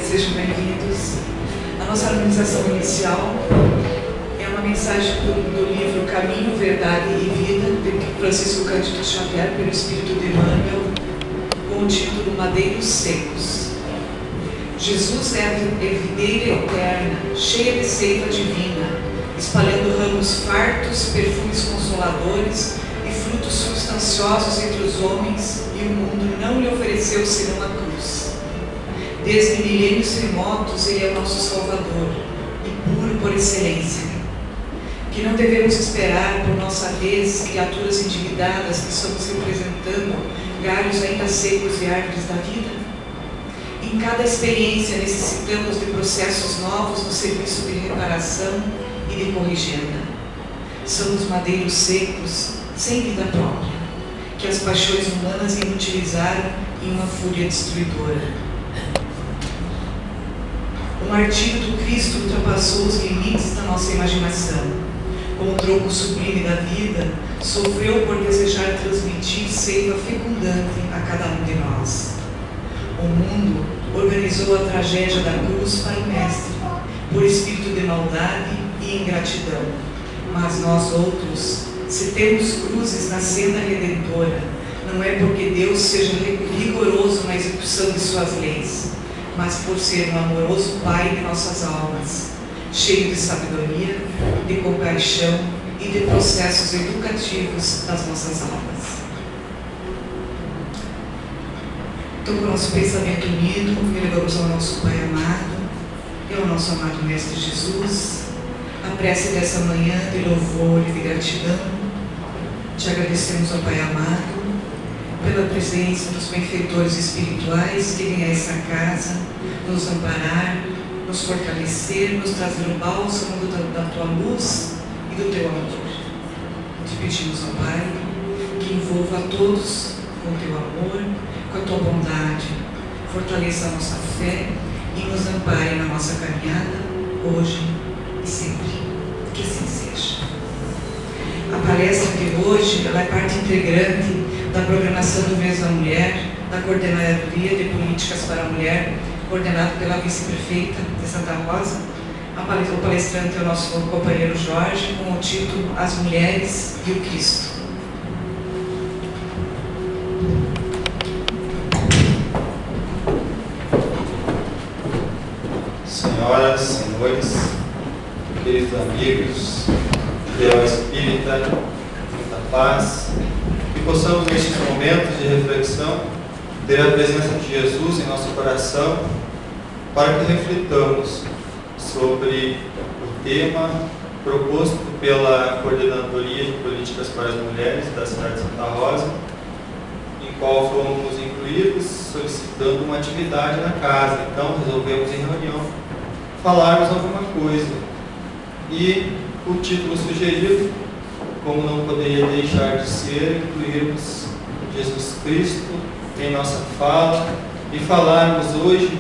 Sejam bem-vindos. A nossa harmonização inicial é uma mensagem do livro Caminho, Verdade e Vida, de Francisco Cândido Xavier, pelo Espírito de Emmanuel, com o título Madeiros Secos. Jesus é a videira eterna, cheia de seiva divina, espalhando ramos fartos, perfumes consoladores e frutos substanciosos entre os homens, e o mundo não lhe ofereceu senão a cruz. Desde milênios remotos, Ele é o nosso Salvador, e puro por excelência. Que não devemos esperar, por nossa vez, criaturas endividadas que estamos representando galhos ainda secos e árvores da vida? Em cada experiência necessitamos de processos novos no serviço de reparação e de corrigenda. Somos madeiros secos, sem vida própria, que as paixões humanas inutilizaram em uma fúria destruidora. O martírio do Cristo ultrapassou os limites da nossa imaginação. Com o tronco sublime da vida, sofreu por desejar transmitir seiva fecundante a cada um de nós. O mundo organizou a tragédia da cruz para o Mestre, por espírito de maldade e ingratidão. Mas nós outros, se temos cruzes na senda redentora, não é porque Deus seja rigoroso na execução de suas leis, mas por ser um amoroso Pai de nossas almas, cheio de sabedoria, de compaixão e de processos educativos das nossas almas. Então, com o nosso pensamento unido, elevamos ao nosso Pai amado e ao nosso amado Mestre Jesus a prece dessa manhã de louvor e de gratidão. Te agradecemos, ó Pai amado, pela presença dos benfeitores espirituais que vêm a essa casa nos amparar, nos fortalecer, nos trazer o bálsamo da tua luz e do teu amor. Te pedimos, ó Pai, que envolva a todos com o teu amor, com a tua bondade, fortaleça a nossa fé e nos ampare na nossa caminhada, hoje e sempre. Que assim seja. A palestra de hoje ela é parte integrante da programação do mês da mulher, da Coordenadoria de Políticas para a Mulher, coordenado pela vice-prefeita de Santa Rosa. O palestrante é o nosso companheiro Jorge, com o título As Mulheres e o Cristo. Senhoras, senhores, queridos amigos, ideal espírita, muita paz, que possamos nestes momentos de reflexão ter a presença de Jesus em nosso coração, para que reflitamos sobre o tema proposto pela Coordenadoria de Políticas para as Mulheres da cidade de Santa Rosa, em qual fomos incluídos solicitando uma atividade na casa. Então resolvemos em reunião falarmos alguma coisa. E o título sugerido, como não poderia deixar de ser, incluirmos Jesus Cristo em nossa fala e falarmos hoje,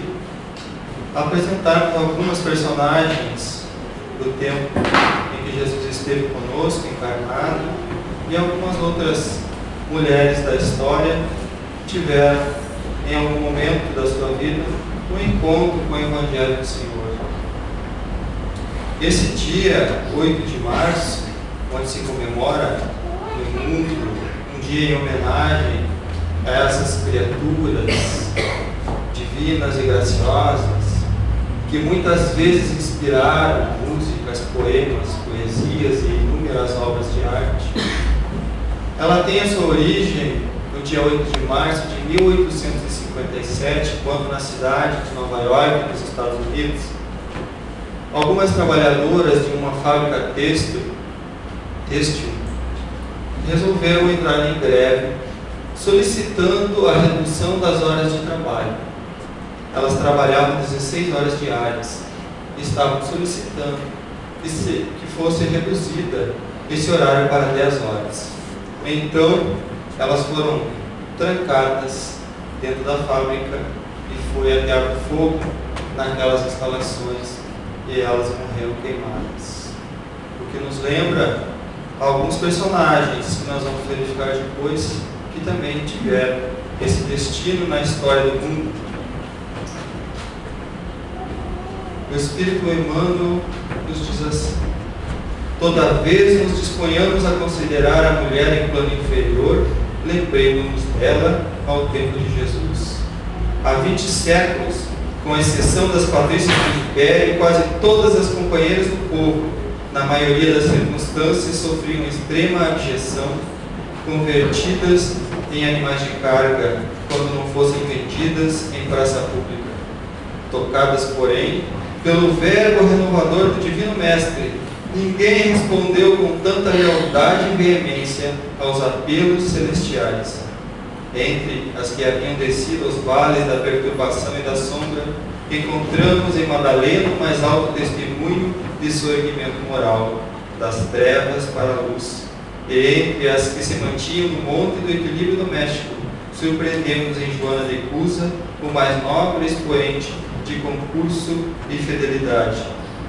apresentarmos algumas personagens do tempo em que Jesus esteve conosco, encarnado, e algumas outras mulheres da história que tiveram em algum momento da sua vida um encontro com o Evangelho do Senhor. Esse dia, 8 de março, onde se comemora no mundo um dia em homenagem a essas criaturas divinas e graciosas, que muitas vezes inspiraram músicas, poemas, poesias e inúmeras obras de arte. Ela tem a sua origem no dia 8 de março de 1857, quando na cidade de Nova York, nos Estados Unidos, algumas trabalhadoras de uma fábrica têxtil resolveram entrar em greve, solicitando a redução das horas de trabalho. Elas trabalhavam 16 horas diárias e estavam solicitando que fosse reduzida esse horário para 10 horas. Então, elas foram trancadas dentro da fábrica e foi ateado fogo naquelas instalações e elas morreram queimadas. O que nos lembra alguns personagens que nós vamos verificar depois que também tiveram esse destino na história do mundo. O Espírito Emmanuel nos diz assim: toda vez nos disponhamos a considerar a mulher em plano inferior, lembremos-nos dela ao tempo de Jesus. Há 20 séculos, com exceção das patrícias do Império, quase todas as companheiras do povo, na maioria das circunstâncias, sofriam extrema abjeção, convertidas em animais de carga, quando não fossem vendidas em praça pública. Tocadas, porém, pelo verbo renovador do Divino Mestre, ninguém respondeu com tanta lealdade e veemência aos apelos celestiais. Entre as que haviam descido aos vales da perturbação e da sombra, encontramos em Madalena o mais alto testemunho de seu erguimento moral, das trevas para a luz. E entre as que se mantinham no monte do equilíbrio doméstico, surpreendemos em Joana de Cusa o mais nobre expoente de concurso e fidelidade.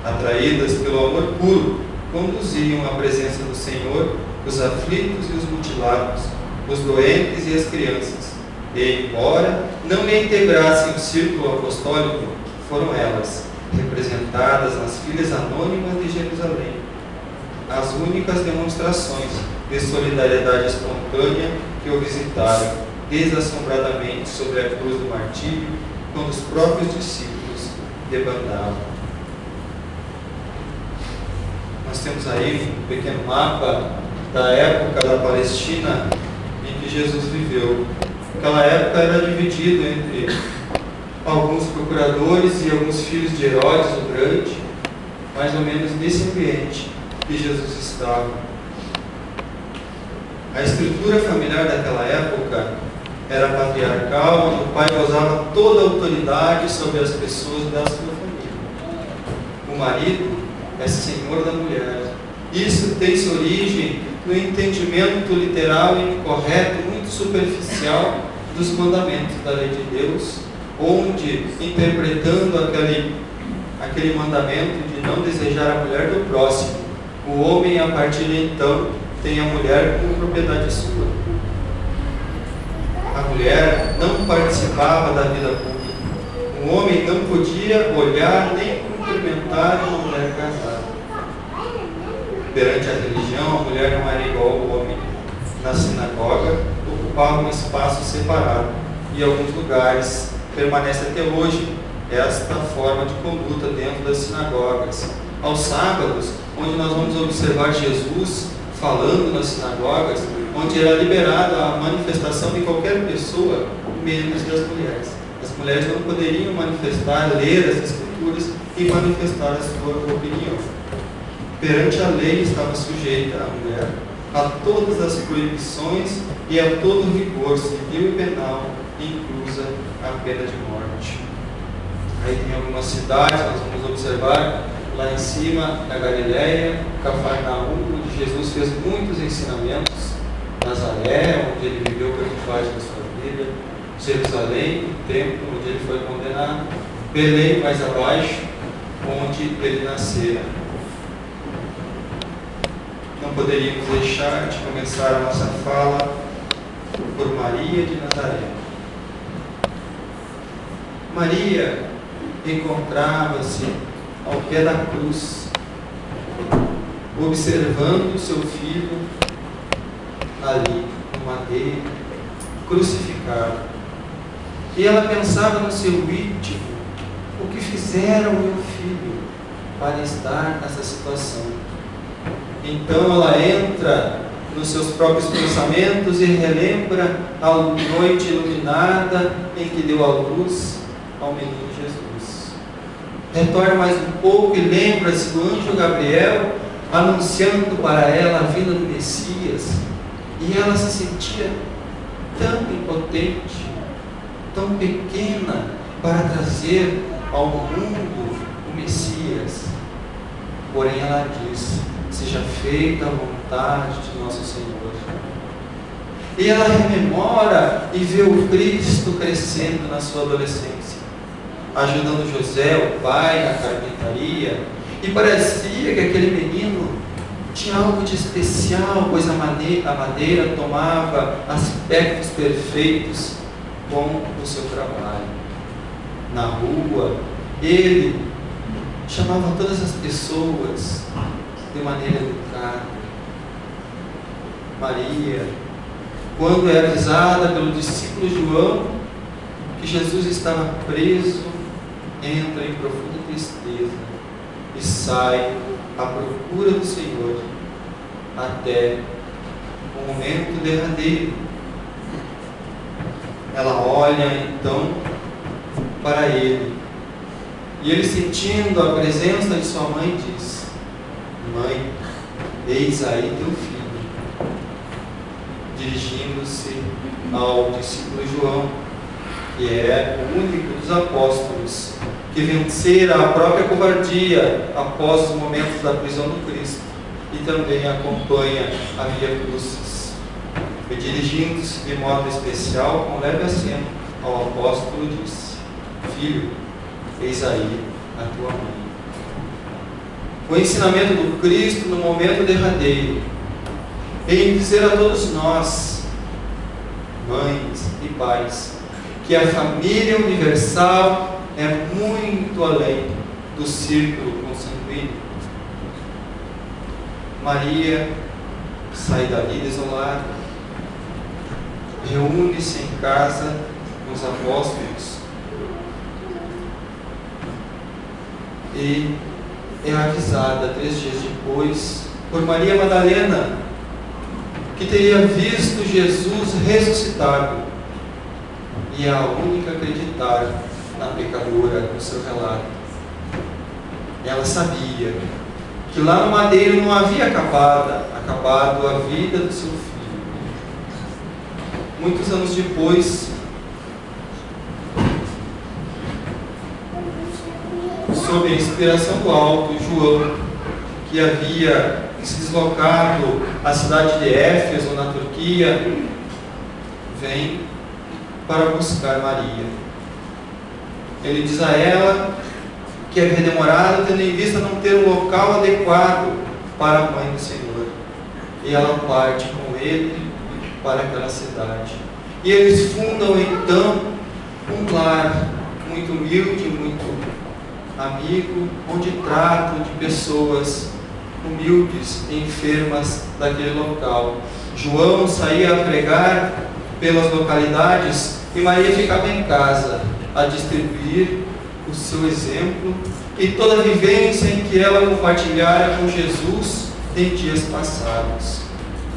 Atraídas pelo amor puro, conduziam à presença do Senhor os aflitos e os mutilados, os doentes e as crianças. E, embora não lhe integrassem o círculo apostólico, foram elas, representadas nas filhas anônimas de Jerusalém, as únicas demonstrações de solidariedade espontânea que o visitaram desassombradamente sobre a cruz do martírio, quando os próprios discípulos debandavam. Nós temos aí um pequeno mapa da época da Palestina em que Jesus viveu. Aquela época era dividida entre alguns procuradores e alguns filhos de Herodes o Grande, mais ou menos nesse ambiente que Jesus estava. A estrutura familiar daquela época era patriarcal, onde o pai gozava toda a autoridade sobre as pessoas da sua família. O marido é senhor da mulher. Isso tem sua origem no entendimento literal e incorreto, muito superficial, dos mandamentos da lei de Deus, onde, interpretando aquele mandamento de não desejar a mulher do próximo, o homem, a partir de então, tem a mulher como propriedade sua. A mulher não participava da vida pública. O homem não podia olhar nem cumprimentar uma mulher casada. Perante a religião, a mulher não era igual ao homem. Na sinagoga, ocupava um espaço separado. E em alguns lugares permanece até hoje esta forma de conduta dentro das sinagogas. Aos sábados, onde nós vamos observar Jesus falando nas sinagogas, onde era liberada a manifestação de qualquer pessoa, menos das mulheres. As mulheres não poderiam manifestar, ler as escrituras e manifestar a sua opinião. Perante a lei estava sujeita a mulher a todas as proibições e a todo rigor civil e penal, inclusa a pena de morte. Aí tem algumas cidades, nós vamos observar lá em cima, na Galileia, Cafarnaum, onde Jesus fez muitos ensinamentos, Nazaré, onde ele viveu grande parte da sua vida, Jerusalém, o templo onde ele foi condenado, Belém, mais abaixo, onde ele nascera. Não poderíamos deixar de começar a nossa fala por Maria de Nazaré. Maria encontrava-se ao pé da cruz, observando o seu filho ali, no madeiro, crucificado. E ela pensava no seu íntimo: o que fizeram meu filho para estar nessa situação? Então ela entra nos seus próprios pensamentos e relembra a noite iluminada em que deu à luz ao menino Jesus. Retorna mais um pouco e lembra-se do anjo Gabriel anunciando para ela a vinda do Messias. E ela se sentia tão impotente, tão pequena para trazer ao mundo o Messias. Porém ela diz: seja feita a vontade de nosso Senhor. E ela rememora e vê o Cristo crescendo na sua adolescência, ajudando José, o pai, na carpintaria, e parecia que aquele menino tinha algo de especial, pois a madeira tomava aspectos perfeitos com o seu trabalho. Na rua, ele chamava todas as pessoas de maneira educada. Maria, quando é avisada pelo discípulo João que Jesus estava preso, entra em profunda tristeza e sai à procura do Senhor até o momento derradeiro. Ela olha então para ele e ele, sentindo a presença de sua mãe, diz: Mãe, eis aí teu filho. Dirigindo-se ao discípulo João, que é o único dos apóstolos que vencera a própria covardia após os momentos da prisão do Cristo e também acompanha a Via Crucis. E dirigindo-se de modo especial, com leve aceno, ao apóstolo disse: Filho, eis aí a tua mãe. O ensinamento do Cristo no momento derradeiro, em dizer a todos nós, mães e pais, que a família universal é muito além do círculo consanguíneo. Maria sai dali desolada, reúne-se em casa com os apóstolos e é avisada 3 dias depois por Maria Madalena que teria visto Jesus ressuscitado, e é a única a acreditar na pecadora no seu relato. Ela sabia que lá no madeiro não havia acabado a vida do seu filho. Muitos anos depois, sob a inspiração do alto, João, que havia se deslocado à cidade de Éfeso, na Turquia, vem para buscar Maria. Ele diz a ela que havia demorado, tendo em vista não ter um local adequado para a mãe do Senhor. E ela parte com ele para aquela cidade. E eles fundam então um lar muito humilde, muito amigo, onde tratam de pessoas humildes e enfermas daquele local. João saía a pregar pelas localidades e Maria ficava em casa a distribuir o seu exemplo e toda a vivência em que ela compartilhara com Jesus em dias passados.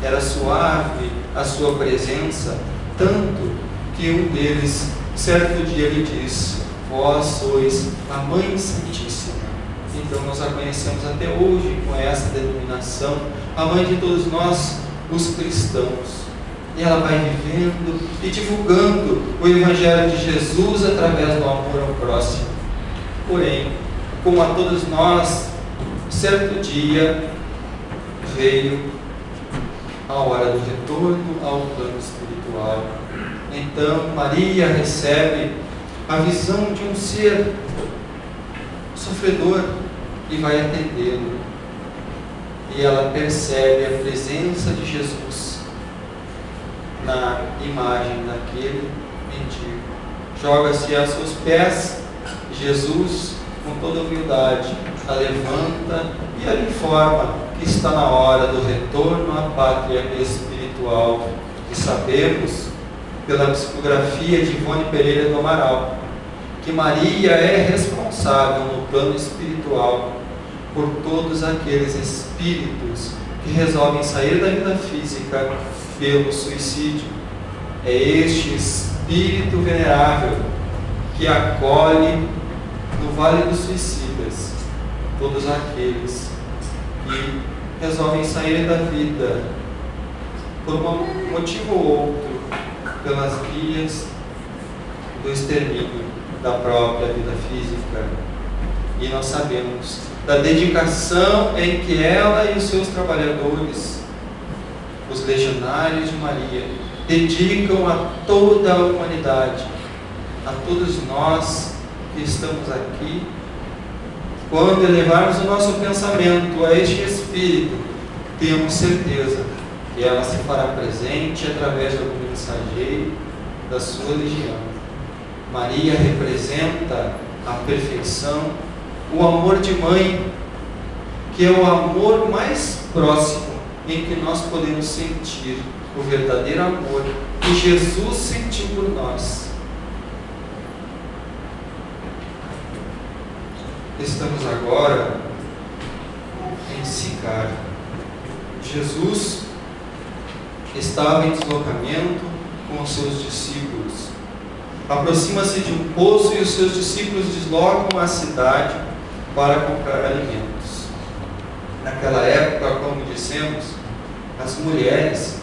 Era suave a sua presença, tanto que um deles, certo dia, lhe disse: Vós sois a Mãe Santíssima. Então nós a conhecemos até hoje com essa denominação, a mãe de todos nós, os cristãos. E ela vai vivendo e divulgando o Evangelho de Jesus através do amor ao próximo. Porém, como a todos nós, certo dia veio a hora do retorno ao plano espiritual. Então Maria recebe a visão de um ser sofredor e vai atendê-lo. E ela percebe a presença de Jesus na imagem daquele mendigo. Joga-se a seus pés. Jesus, com toda humildade, a levanta e a informa que está na hora do retorno à pátria espiritual. E sabemos, pela psicografia de Ivone Pereira do Amaral, que Maria é responsável no plano espiritual por todos aqueles espíritos que resolvem sair da vida física pelo suicídio. É este espírito venerável que acolhe no Vale dos Suicidas todos aqueles que resolvem sair da vida por um motivo ou outro, pelas vias do extermínio da própria vida física. E nós sabemos da dedicação em que ela e os seus trabalhadores, os legionários de Maria, dedicam a toda a humanidade, a todos nós que estamos aqui. Quando elevarmos o nosso pensamento a este Espírito, temos certeza que ela se fará presente através do mensageiro da sua legião. Maria representa a perfeição o amor de mãe, que é o amor mais próximo em que nós podemos sentir o verdadeiro amor que Jesus sentiu por nós. Estamos agora em Sicar. Jesus estava em deslocamento com os seus discípulos. Aproxima-se de um poço e os seus discípulos deslocam à cidade para comprar alimentos. Naquela época, como dissemos, as mulheres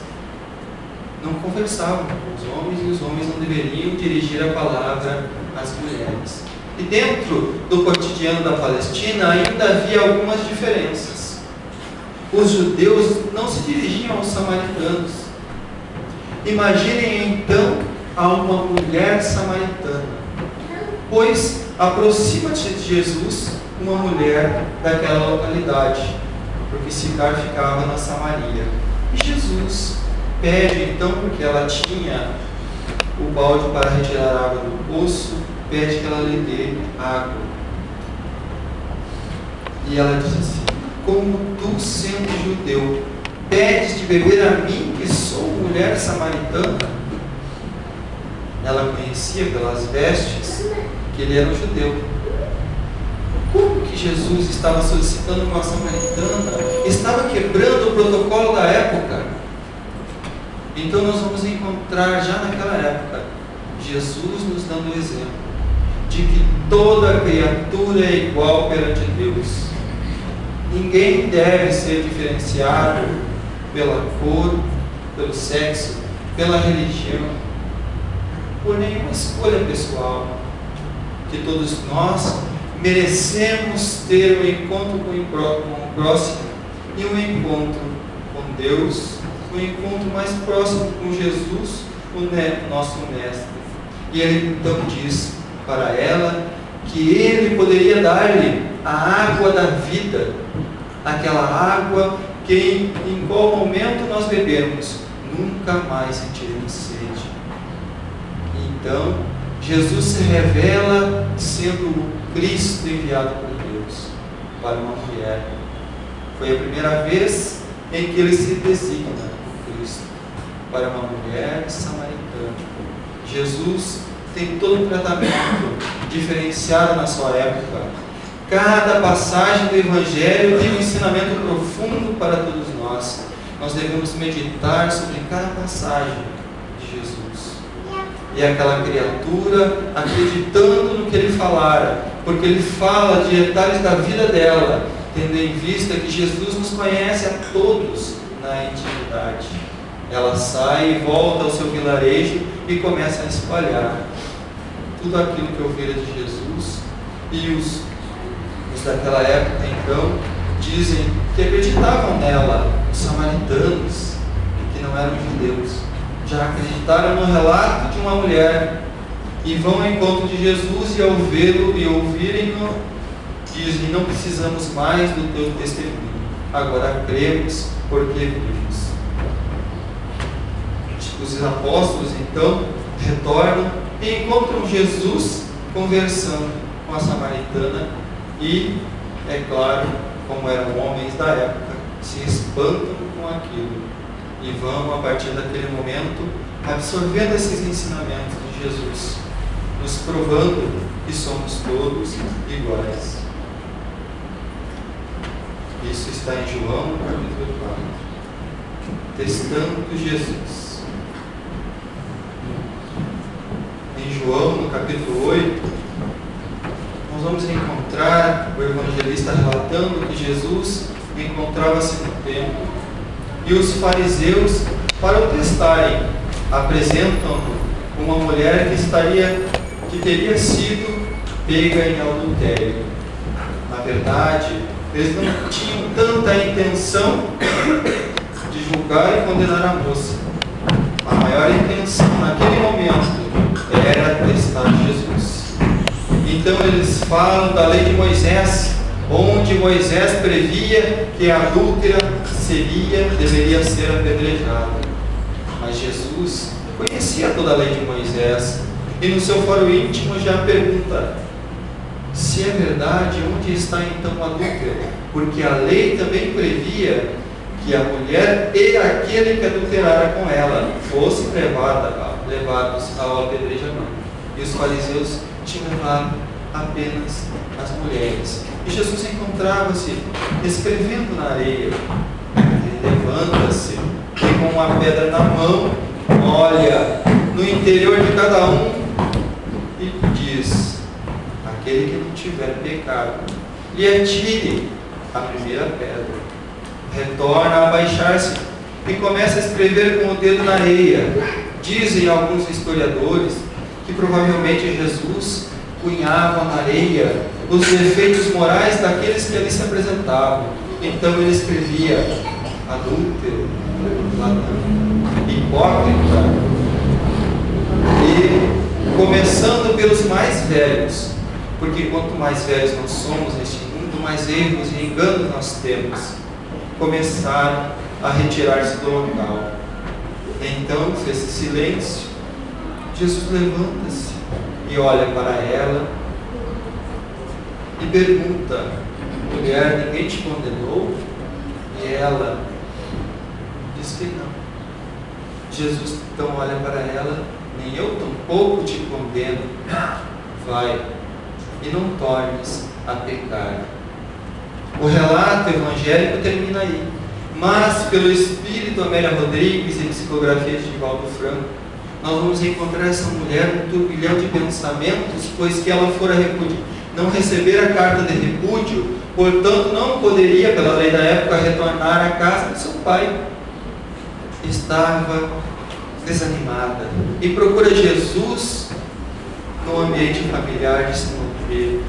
não conversavam com os homens e os homens não deveriam dirigir a palavra às mulheres. E dentro do cotidiano da Palestina ainda havia algumas diferenças. Os judeus não se dirigiam aos samaritanos. Imaginem então a uma mulher samaritana, pois aproxima-se de Jesus uma mulher daquela localidade, porque Sicar ficava na Samaria. E Jesus pede então, porque ela tinha o balde para retirar a água do poço, pede que ela lhe dê água. E ela diz assim: como tu, sendo judeu, pedes de beber a mim, que sou mulher samaritana? Ela conhecia pelas vestes que ele era um judeu. Como que Jesus estava solicitando uma samaritana? Estava quebrando o protocolo da época. Então nós vamos encontrar já naquela época Jesus nos dando o exemplo de que toda criatura é igual perante Deus. Ninguém deve ser diferenciado pela cor, pelo sexo, pela religião, por nenhuma escolha pessoal. Que todos nós merecemos ter um encontro com o próximo e um encontro com Deus, um encontro mais próximo com Jesus, o nosso mestre. E ele então diz para ela que ele poderia dar-lhe a água da vida, aquela água que em qual momento nós bebermos, nunca mais sentiremos sede. Então, Jesus se revela sendo o Cristo enviado por Deus para uma mulher. Foi a primeira vez em que ele se designa o Cristo para uma mulher samaritana. Jesus tem todo um tratamento diferenciado na sua época. Cada passagem do Evangelho tem um ensinamento profundo para todos nós. Nós devemos meditar sobre cada passagem de Jesus. E aquela criatura acreditando no que ele falara, porque ele fala de detalhes da vida dela, tendo em vista que Jesus nos conhece a todos na intimidade. Ela sai e volta ao seu vilarejo e começa a espalhar tudo aquilo que ouvira de Jesus. E os daquela época, então, dizem que acreditavam nela, os samaritanos, que não eram judeus, já acreditaram no relato de uma mulher e vão ao encontro de Jesus e ao vê-lo e ouvirem-no, dizem: não precisamos mais do teu testemunho, agora cremos porque vimos. Os apóstolos então retornam e encontram Jesus conversando com a samaritana e, é claro, como eram homens da época, se espantam com aquilo e vão, a partir daquele momento, absorvendo esses ensinamentos de Jesus, nos provando que somos todos iguais. Isso está em João, no capítulo 4. Testando Jesus. Em João, no capítulo 8, nós vamos encontrar o evangelista relatando que Jesus encontrava-se no templo e os fariseus, para o testarem, apresentam uma mulher que teria sido pega em adultério. Na verdade, eles não tinham tanta intenção de julgar e condenar a moça. A maior intenção naquele momento era testar Jesus. Então eles falam da lei de Moisés, onde Moisés previa que a adúltera deveria ser apedrejada. Mas Jesus conhecia toda a lei de Moisés e no seu foro íntimo já pergunta: Se é verdade, onde está então o adúltero? Porque a lei também previa que a mulher e aquele que adulterara com ela fossem levados ao apedrejamento. E os fariseus tinham levado apenas as mulheres. E Jesus encontrava-se escrevendo na areia. Ele levanta-se e com uma pedra na mão, olha no interior de cada um e diz: aquele que não tiver pecado, lhe atire a primeira pedra. Retorna a abaixar-se e começa a escrever com o dedo na areia. Dizem alguns historiadores que provavelmente Jesus cunhava na areia os defeitos morais daqueles que ali se apresentavam. Então ele escrevia: adúltero, ladrão, hipócrita. E começando pelos mais velhos, porque quanto mais velhos nós somos neste mundo, mais erros e enganos nós temos, começaram a retirar-se do local. Então fez silêncio. Jesus levanta-se e olha para ela e pergunta: mulher, ninguém te condenou? E ela diz que não. Jesus então olha para ela: nem eu tampouco te condeno. Vai e não tornes a pecar. O relato evangélico termina aí, mas pelo espírito Amélia Rodrigues e psicografias de Valdo Franco, nós vamos encontrar essa mulher num turbilhão de pensamentos, pois que ela fora não receber a carta de repúdio, portanto não poderia, pela lei da época, retornar à casa de seu pai. Estava desanimada e procura Jesus no ambiente familiar de Simão Pedro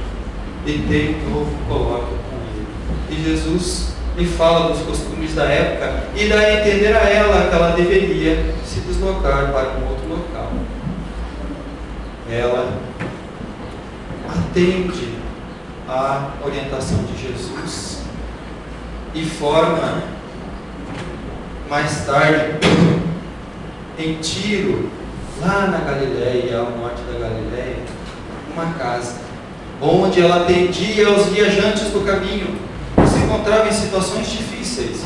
e de novo coloca com ele. E Jesus lhe fala dos costumes da época e dá a entender a ela que ela deveria se deslocar para um outro local. Ela atende à orientação de Jesus e forma mais tarde em Tiro, lá na Galileia, ao norte da Galileia, uma casa onde ela atendia aos viajantes do caminho que se encontravam em situações difíceis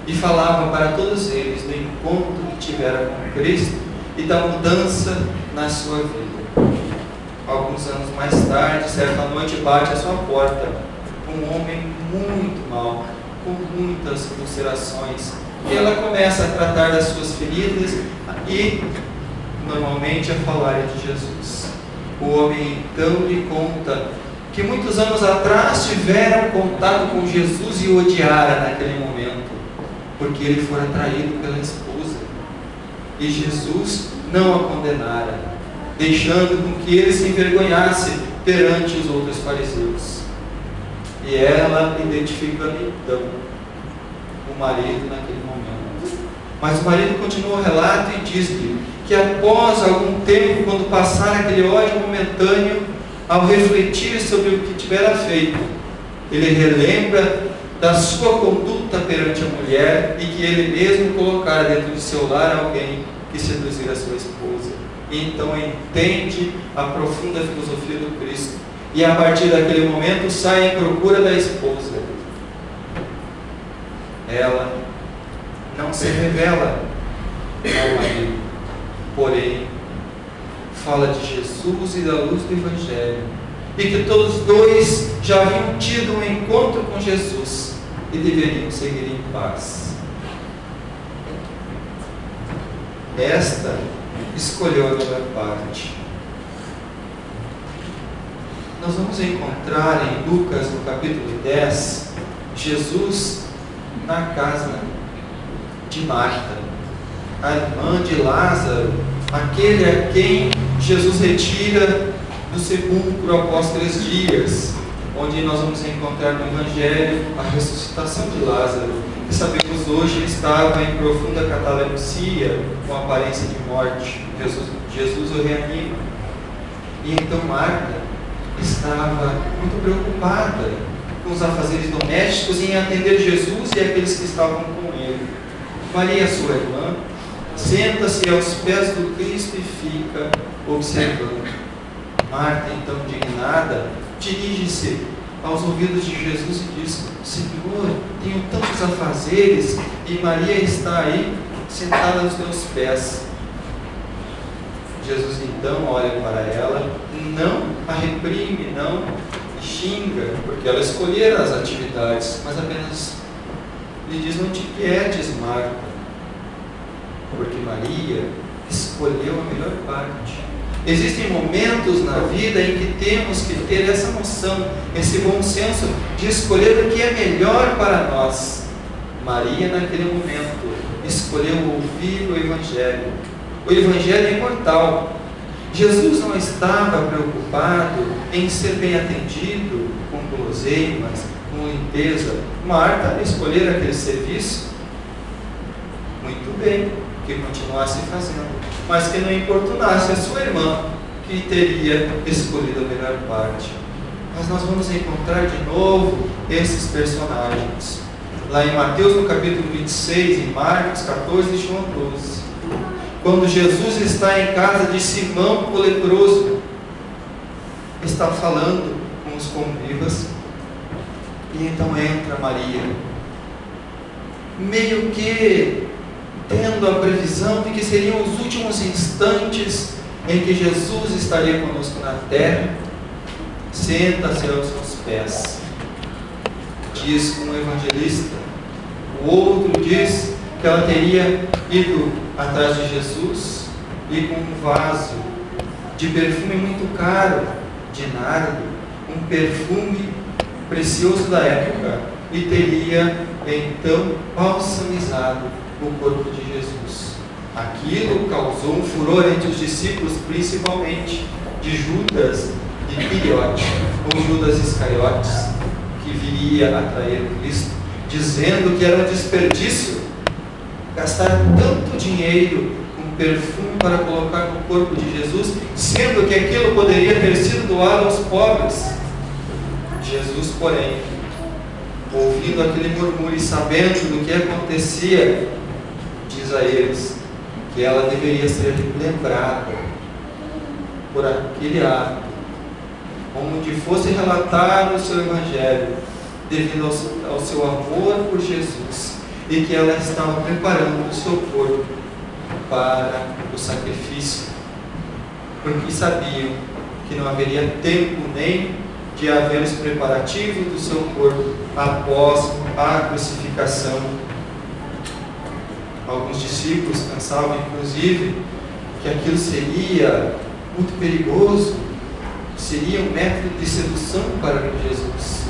e falava para todos eles do encontro que tiveram com Cristo e da mudança na sua vida. Alguns anos mais tarde, certa noite, bate à sua porta um homem muito mau, com muitas ulcerações, e ela começa a tratar das suas feridas e normalmente a falar de Jesus. O homem então lhe conta que muitos anos atrás tiveram contato com Jesus e o odiara naquele momento, porque ele fora traído pela esposa, e Jesus não a condenara, deixando com que ele se envergonhasse perante os outros fariseus. E ela identifica então o marido naquele momento. Mas o marido continua o relato e diz-lhe que após algum tempo, quando passar aquele ódio momentâneo, ao refletir sobre o que tivera feito, ele relembra da sua conduta perante a mulher e que ele mesmo colocara dentro de seu lar alguém que seduzira a sua esposa. E então entende a profunda filosofia do Cristo e a partir daquele momento sai em procura da esposa. Ela não se revela ao marido, porém fala de Jesus e da luz do Evangelho, e que todos dois já haviam tido um encontro com Jesus e deveriam seguir em paz. Esta escolheu a melhor parte. Nós vamos encontrar em Lucas, no capítulo 10, Jesus na casa de Marta, a irmã de Lázaro, aquele a quem Jesus retira do sepulcro após 3 dias, onde nós vamos encontrar no Evangelho a ressuscitação de Lázaro, que sabemos hoje estava em profunda catalepsia, com aparência de morte. Jesus o reanima. E então Marta estava muito preocupada com os afazeres domésticos e em atender Jesus e aqueles que estavam com ele. Maria, sua irmã, senta-se aos pés do Cristo e fica observando. Marta, então indignada, dirige-se aos ouvidos de Jesus e diz: Senhor, tenho tantos afazeres e Maria está aí sentada aos teus pés. Jesus então olha para ela, não a reprime, não xinga, porque ela escolhera as atividades, mas apenas lhe diz: não te inquietes, Marta, porque Maria escolheu a melhor parte. Existem momentos na vida em que temos que ter essa noção, esse bom senso de escolher o que é melhor para nós. Maria, naquele momento, escolheu ouvir o Evangelho. O Evangelho é imortal. Jesus não estava preocupado em ser bem atendido com guloseimas, com limpeza. Marta escolher aquele serviço, muito bem, que continuasse fazendo, mas que não importunasse a sua irmã, que teria escolhido a melhor parte. Mas nós vamos encontrar de novo esses personagens lá em Mateus no capítulo 26, em Marcos 14 e João 12, quando Jesus está em casa de Simão o leproso, está falando com os convivas, e então entra Maria, meio que tendo a previsão de que seriam os últimos instantes em que Jesus estaria conosco na terra, senta-se aos seus pés. Diz um evangelista, o outro diz que ela teria ido atrás de Jesus e com um vaso de perfume muito caro, de nardo, um perfume precioso da época, e teria então balsamizado o corpo de Jesus. Aquilo causou um furor entre os discípulos, principalmente de Judas Iscariote, ou Judas Iscariotes, que viria a trair Cristo, dizendo que era um desperdício gastar tanto dinheiro com perfume para colocar no corpo de Jesus, sendo que aquilo poderia ter sido doado aos pobres. Jesus, porém, ouvindo aquele murmúrio e sabendo do que acontecia, diz a eles que ela deveria ser lembrada por aquele ato, onde fosse relatar o seu Evangelho, devido ao seu amor por Jesus, e que ela estava preparando o seu corpo para o sacrifício, porque sabiam que não haveria tempo nem de haver os preparativos do seu corpo após a crucificação. Alguns discípulos pensavam, inclusive, que aquilo seria muito perigoso, seria um método de sedução para Jesus.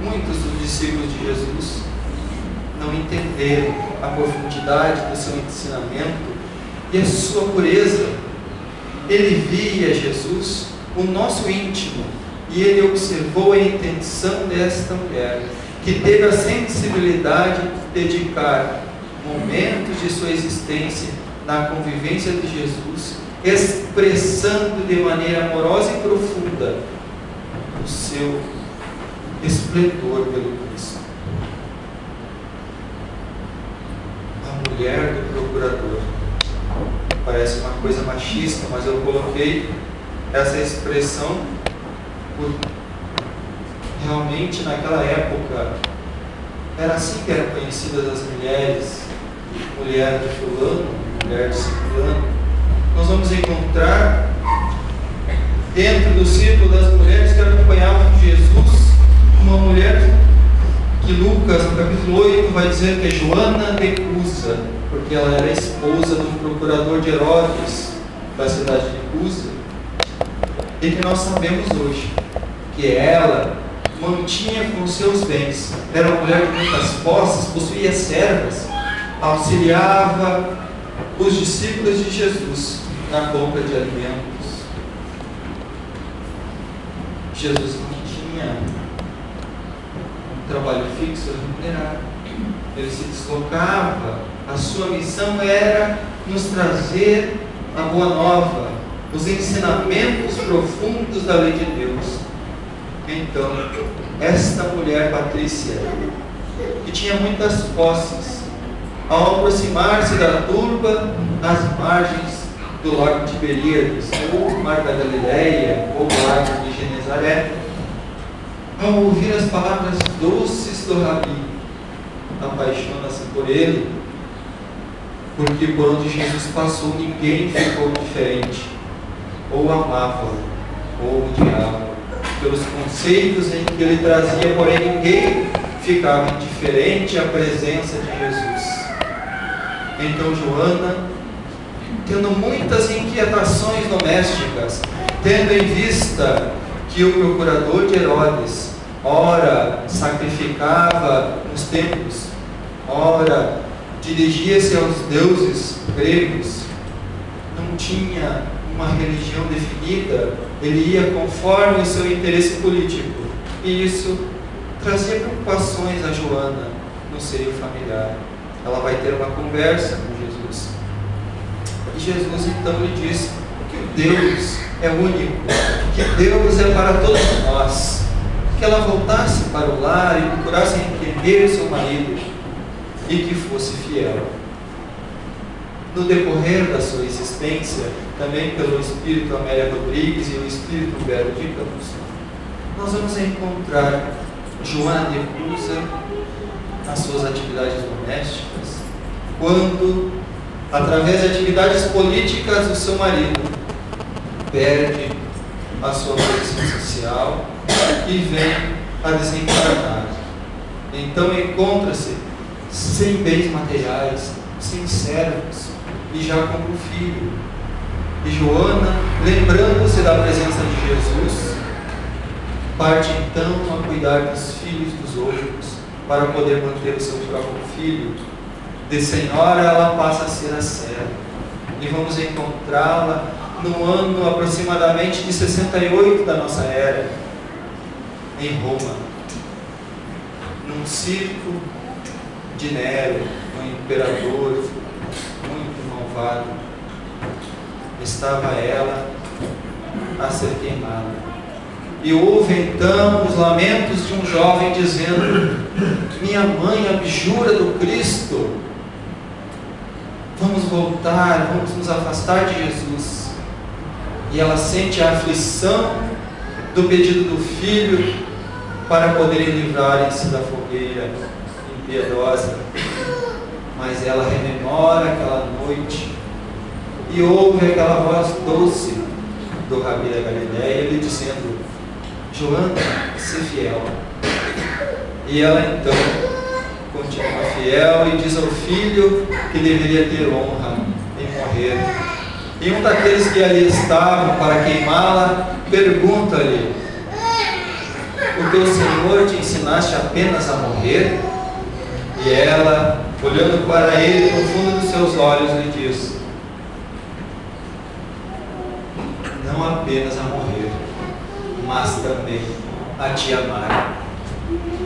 Muitos dos discípulos de Jesus não entenderam a profundidade do seu ensinamento e a sua pureza. Ele via Jesus, o nosso íntimo, e ele observou a intenção desta mulher, que teve a sensibilidade de dedicar momentos de sua existência na convivência de Jesus, expressando de maneira amorosa e profunda o seu esplendor pelo Cristo. A mulher do procurador. Parece uma coisa machista, mas eu coloquei essa expressão por realmente naquela época era assim que eram conhecidas as mulheres. Mulher de fulano, mulher de ciclano. Nós vamos encontrar dentro do círculo das mulheres que acompanhavam Jesus uma mulher que Lucas, no capítulo 8, vai dizer que é Joana de Cusa, porque ela era esposa do procurador de Herodes da cidade de Cusa, e que nós sabemos hoje que ela mantinha com seus bens, era uma mulher de muitas posses, possuía servas, auxiliava os discípulos de Jesus na compra de alimentos. Jesus não tinha um trabalho fixo remunerado, ele se deslocava, a sua missão era nos trazer a boa nova, os ensinamentos profundos da lei de Deus. Então, esta mulher Patrícia, que tinha muitas posses, ao aproximar-se da turba, às margens do lago de Tiberíades, ou o mar da Galileia, ou o lago de Genezaré, ao ouvir as palavras doces do Rabi, apaixona-se por ele, porque por onde Jesus passou ninguém ficou diferente, ou amava, ou odiava, pelos conceitos em que ele trazia, porém ninguém ficava indiferente à presença de Jesus. Então Joana, tendo muitas inquietações domésticas, tendo em vista que o procurador de Herodes, ora sacrificava nos templos, ora dirigia-se aos deuses gregos, não tinha uma religião definida, ele ia conforme o seu interesse político, e isso trazia preocupações a Joana no seio familiar. Ela vai ter uma conversa com Jesus, e Jesus então lhe diz que Deus é único, que Deus é para todos nós, que ela voltasse para o lar e procurasse entender seu marido e que fosse fiel. No decorrer da sua existência, também pelo Espírito Amélia Rodrigues e o Espírito Belo de Campos, nós vamos encontrar Joana de Cusa nas suas atividades domésticas, quando, através de atividades políticas, o seu marido perde a sua posição social e vem a desencarnar. Então encontra-se sem bens materiais, sem servos, e já como filho. E Joana, lembrando-se da presença de Jesus, parte então a cuidar dos filhos dos outros, para poder manter o seu próprio filho. De senhora ela passa a ser a serva, e vamos encontrá-la no ano aproximadamente de 68 da nossa era, em Roma, num circo de Nero, um imperador muito malvado. Estava ela a ser queimada, e houve então os lamentos de um jovem dizendo: minha mãe abjura do Cristo, vamos voltar, vamos nos afastar de Jesus. E ela sente a aflição do pedido do filho para poderem livrarem-se da fogueira impiedosa, mas ela rememora aquela noite e ouve aquela voz doce do Rabi da Galileia lhe dizendo: Joana, se fiel. E ela então continua fiel e diz ao filho que deveria ter honra em morrer. E um daqueles que ali estavam para queimá-la pergunta-lhe: o teu Senhor te ensinaste apenas a morrer? E ela, olhando para ele no fundo dos seus olhos, lhe diz: não apenas a morrer, mas também a te amar.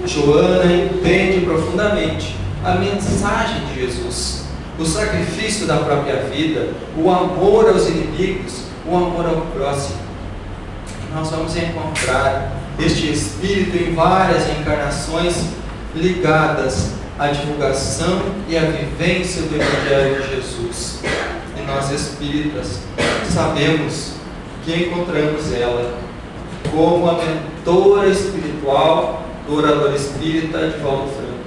Joana entende profundamente a mensagem de Jesus, o sacrifício da própria vida, o amor aos inimigos, o amor ao próximo. Nós vamos encontrar este Espírito em várias encarnações ligadas à divulgação e à vivência do Evangelho de Jesus. E nós espíritas sabemos que encontramos ela como a mentora espiritual do orador espírita Divaldo Franco.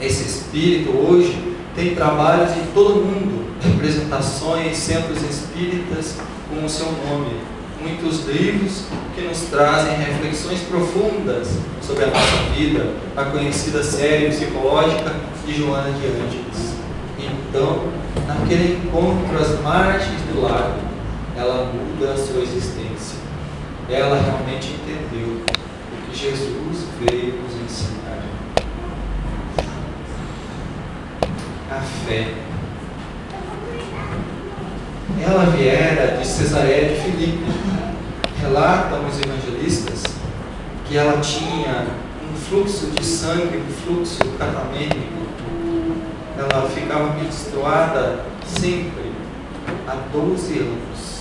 Esse espírito hoje tem trabalhos em todo o mundo, representações, centros espíritas com o seu nome, muitos livros que nos trazem reflexões profundas sobre a nossa vida, a conhecida série psicológica de Joana de Ângeles. Então, naquele encontro às margens do lago, ela muda a sua existência. Ela realmente entendeu o que Jesus veio nos ensinar. A fé. Ela viera de Cesareia de Filipe. Relatam os evangelistas que ela tinha um fluxo de sangue, um fluxo catamênico. Ela ficava menstruada sempre há 12 anos.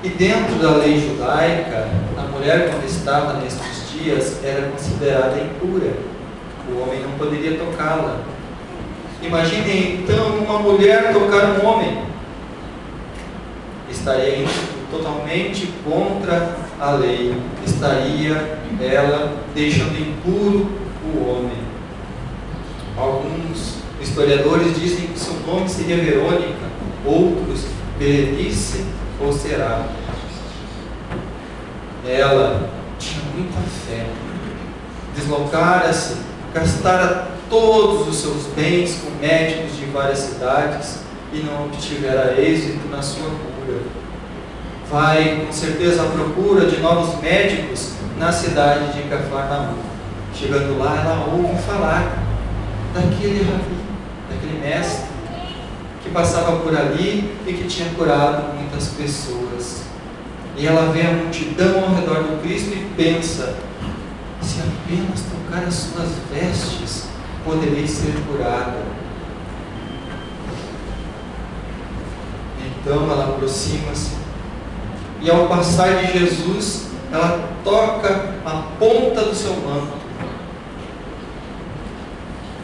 E dentro da lei judaica, a mulher, quando estava nestes dias, era considerada impura. O homem não poderia tocá-la. Imaginem então uma mulher tocar um homem. estaria indo totalmente contra a lei, estaria ela deixando impuro o homem. Alguns historiadores dizem que seu nome seria Verônica, outros Berenice ou Será. Ela tinha muita fé, deslocara-se, gastara todos os seus bens com médicos de várias cidades e não obtivera êxito na sua cura. Vai com certeza à procura de novos médicos na cidade de Cafarnaum. Chegando lá, ela ouve falar daquele rabi, daquele mestre que passava por ali e que tinha curado muitas pessoas. E ela vê a multidão ao redor do Cristo e pensa: se apenas tocar as suas vestes, poderei ser curada. Então ela aproxima-se e, ao passar de Jesus, ela toca a ponta do seu manto.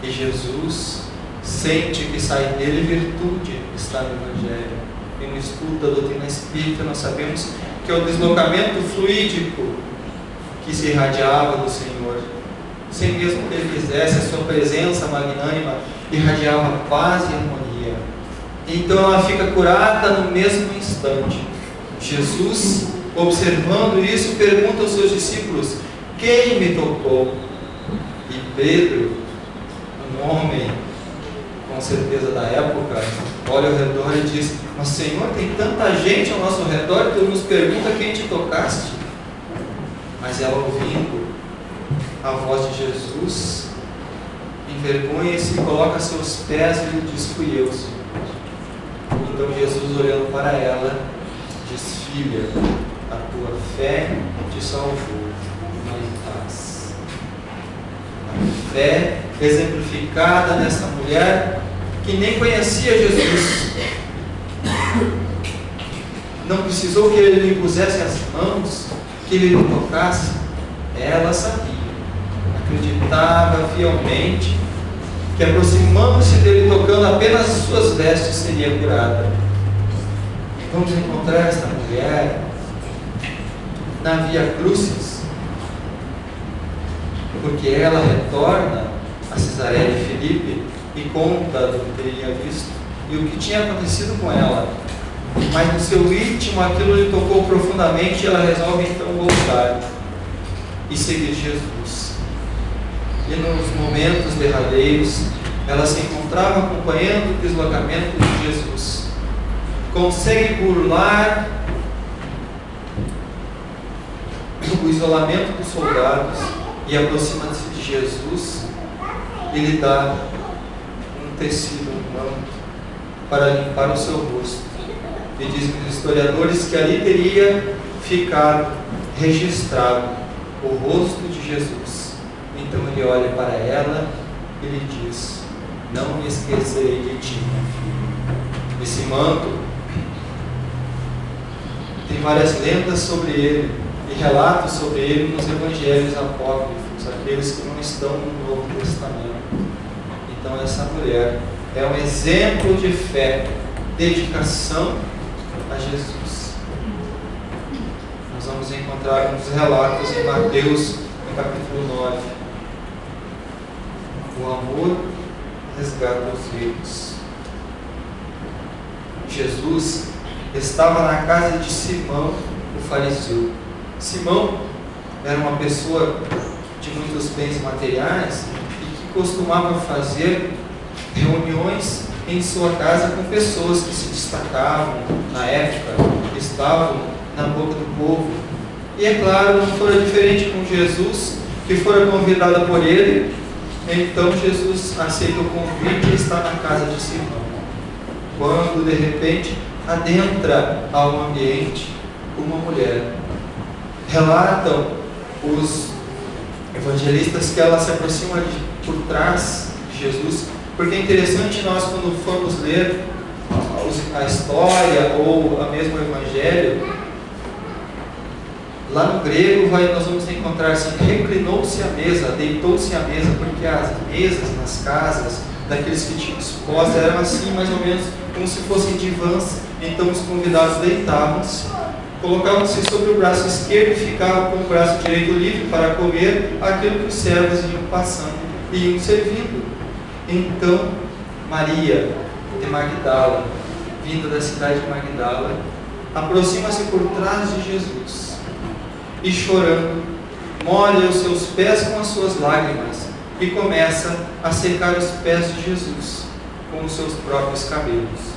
E Jesus sente que sai dele virtude, está no Evangelho. E no estudo da doutrina espírita nós sabemos que é o deslocamento fluídico que se irradiava do Senhor. Sem mesmo que ele quisesse, a sua presença magnânima irradiava paz e harmonia. Então ela fica curada no mesmo instante. Jesus, observando isso, pergunta aos seus discípulos: quem me tocou? E Pedro, um homem com certeza da época, olha ao redor e diz: mas Senhor, tem tanta gente ao nosso redor, tu nos pergunta quem te tocaste? Mas ela, ouvindo a voz de Jesus, envergonha-se e coloca seus pés e lhe diz: fui eu, Senhor. Então Jesus, olhando para ela, diz: filha, a tua fé te salvou, vai em paz. A fé exemplificada nessa mulher que nem conhecia Jesus, não precisou que ele lhe pusesse as mãos, que ele lhe tocasse. Ela sabia, acreditava fielmente que, aproximando-se dele, tocando apenas as suas vestes, seria curada. Vamos encontrar esta mulher na Via Crucis, porque ela retorna a Cesareia de Filipe e conta do que teria visto e o que tinha acontecido com ela. Mas no seu íntimo aquilo lhe tocou profundamente e ela resolve então voltar e seguir Jesus. E nos momentos derradeiros ela se encontrava acompanhando o deslocamento de Jesus. Consegue burlar o isolamento dos soldados e aproxima-se de Jesus e lhe dá um tecido, um manto, para limpar o seu rosto. E dizem os historiadores que ali teria ficado registrado o rosto de Jesus. Então ele olha para ela e lhe diz: não me esquecerei de ti, minha filha. Esse manto tem várias lendas sobre ele e relatos sobre ele nos evangelhos apócrifos, aqueles que não estão no Novo Testamento. Então essa mulher é um exemplo de fé, dedicação a Jesus. Nós vamos encontrar uns relatos em Mateus, no capítulo 9. O amor resgata os ricos. Jesus estava na casa de Simão, o fariseu. Simão era uma pessoa de muitos bens materiais e que costumava fazer reuniões em sua casa com pessoas que se destacavam na época, que estavam na boca do povo. E é claro, não fora diferente com Jesus, que fora convidada por ele. Então Jesus aceita o convite e está na casa de Simão. Quando de repente adentra ao ambiente uma mulher. Relatam os evangelistas que ela se aproxima por trás de Jesus, porque é interessante nós, quando formos ler a história ou a mesmo evangelho, lá no grego nós vamos encontrar assim: reclinou-se à mesa, deitou-se à mesa, porque as mesas nas casas daqueles que tinham expostas, eram assim, mais ou menos, como se fossem divãs. Então os convidados deitavam-se, colocavam-se sobre o braço esquerdo e ficavam com o braço direito livre para comer aquilo que os servos iam passando e iam servindo. Então Maria de Magdala, vinda da cidade de Magdala, aproxima-se por trás de Jesus e, chorando, molha os seus pés com as suas lágrimas e começa a secar os pés de Jesus com os seus próprios cabelos.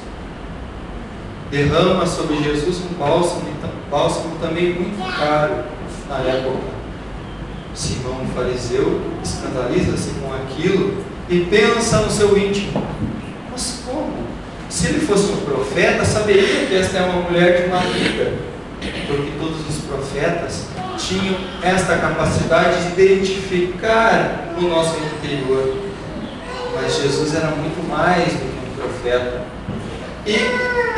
Derrama sobre Jesus um bálsamo também muito caro na época. Simão, o fariseu, escandaliza-se com aquilo e pensa no seu íntimo: mas como? Se ele fosse um profeta, saberia que esta é uma mulher de uma amiga, porque todos os profetas tinham esta capacidade de identificar o nosso interior. Mas Jesus era muito mais do que um profeta. E,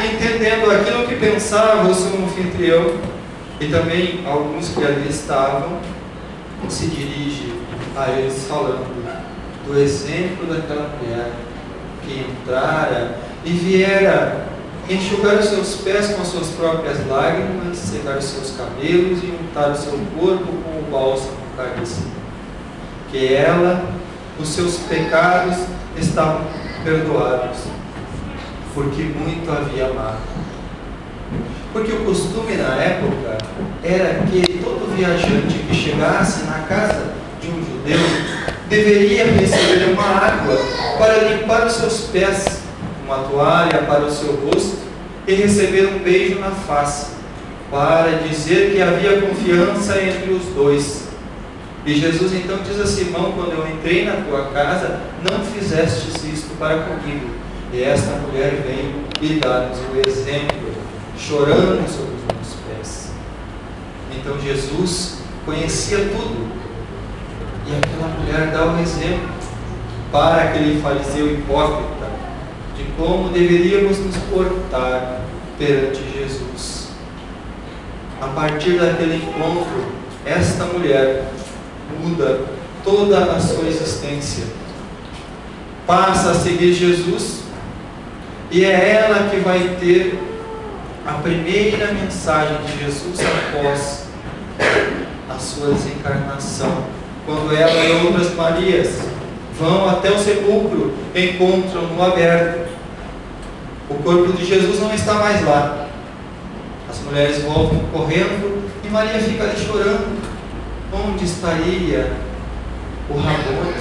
entendendo aquilo que pensava o seu anfitrião, e também alguns que ali estavam, se dirige a eles falando do exemplo daquela mulher que entrara e viera enxugar os seus pés com as suas próprias lágrimas, secar os seus cabelos e untar o seu corpo com o bálsamo caríssimo. Que ela, os seus pecados estavam perdoados, porque muito havia amado. Porque o costume na época era que todo viajante que chegasse na casa de um judeu deveria receber uma água para limpar os seus pés, uma toalha para o seu rosto e receber um beijo na face, para dizer que havia confiança entre os dois. E Jesus então diz a Simão: quando eu entrei na tua casa, não fizestes isto para comigo. E esta mulher veio e dá-nos o exemplo, chorando sobre os meus pés. Então Jesus conhecia tudo, e aquela mulher dá o exemplo para aquele fariseu hipócrita de como deveríamos nos portar perante Jesus. A partir daquele encontro, esta mulher muda toda a sua existência, passa a seguir Jesus, e é ela que vai ter a primeira mensagem de Jesus após a sua desencarnação, quando ela e outras Marias vão até o sepulcro, encontram no aberto. O corpo de Jesus não está mais lá. As mulheres voltam correndo e Maria fica ali chorando. Onde estaria o Rabone,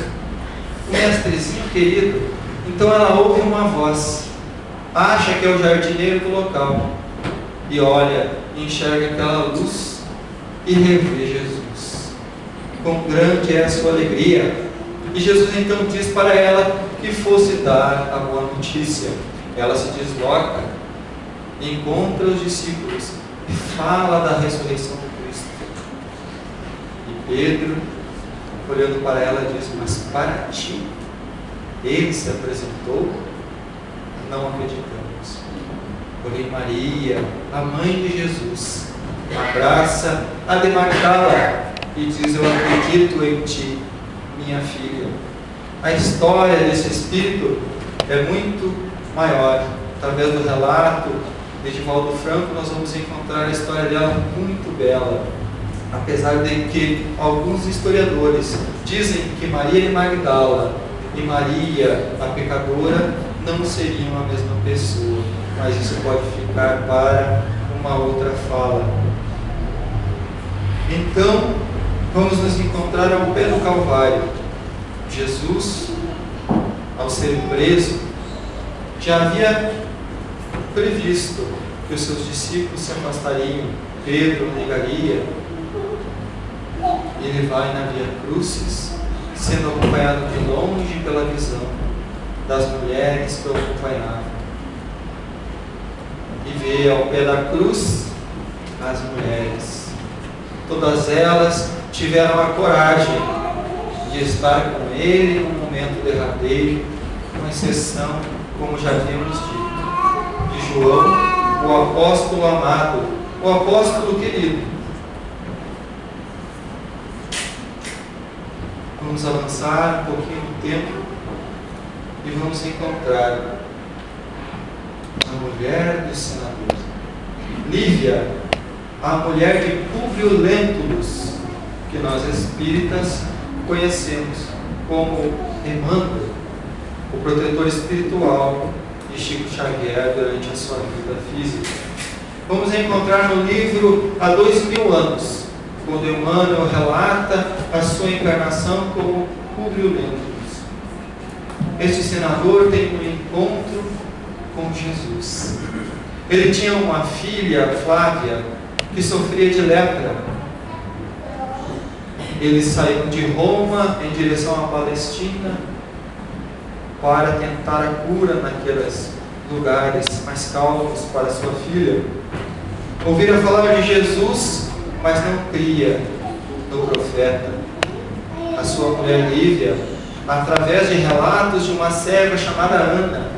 o mestrezinho querido? Então ela ouve uma voz, acha que é o jardineiro do local, e olha, enxerga aquela luz e revê Jesus. Quão grande é a sua alegria! E Jesus então diz para ela que fosse dar a boa notícia. Ela se desloca, encontra os discípulos e fala da ressurreição de Cristo. E Pedro, olhando para ela, diz: mas para ti ele se apresentou? Não acreditamos. Porém Maria, a mãe de Jesus, abraça a de Magdala e diz: eu acredito em ti, minha filha. A história desse espírito é muito maior. Através do relato de Divaldo Franco, nós vamos encontrar a história dela muito bela, apesar de que alguns historiadores dizem que Maria de Magdala e Maria, a pecadora, não seriam a mesma pessoa, mas isso pode ficar para uma outra fala. Então, vamos nos encontrar ao pé do Calvário. Jesus, ao ser preso, já havia previsto que os seus discípulos se afastariam. Pedro negaria. Ele vai na Via Crucis, sendo acompanhado de longe pela visão das mulheres que o acompanhavam. E vê ao pé da cruz as mulheres. Todas elas tiveram a coragem de estar com ele no momento derradeiro, com exceção, como já havíamos dito, de João, o apóstolo amado, o apóstolo querido. Vamos avançar um pouquinho no tempo. e vamos encontrar a mulher do senador. Lívia, a mulher de Públio Lentulus, que nós espíritas conhecemos como Emmanuel, o protetor espiritual de Chico Xavier durante a sua vida física. Vamos encontrar no livro há 2000 anos, quando Emmanuel relata a sua encarnação como Públio Lentulus. Este senador tem um encontro com Jesus. Ele tinha uma filha, Flávia, que sofria de lepra. Eles saíram de Roma em direção à Palestina para tentar a cura naqueles lugares mais calmos para sua filha. Ouviram falar de Jesus, mas não cria no profeta. A sua mulher Lívia, através de relatos de uma serva chamada Ana,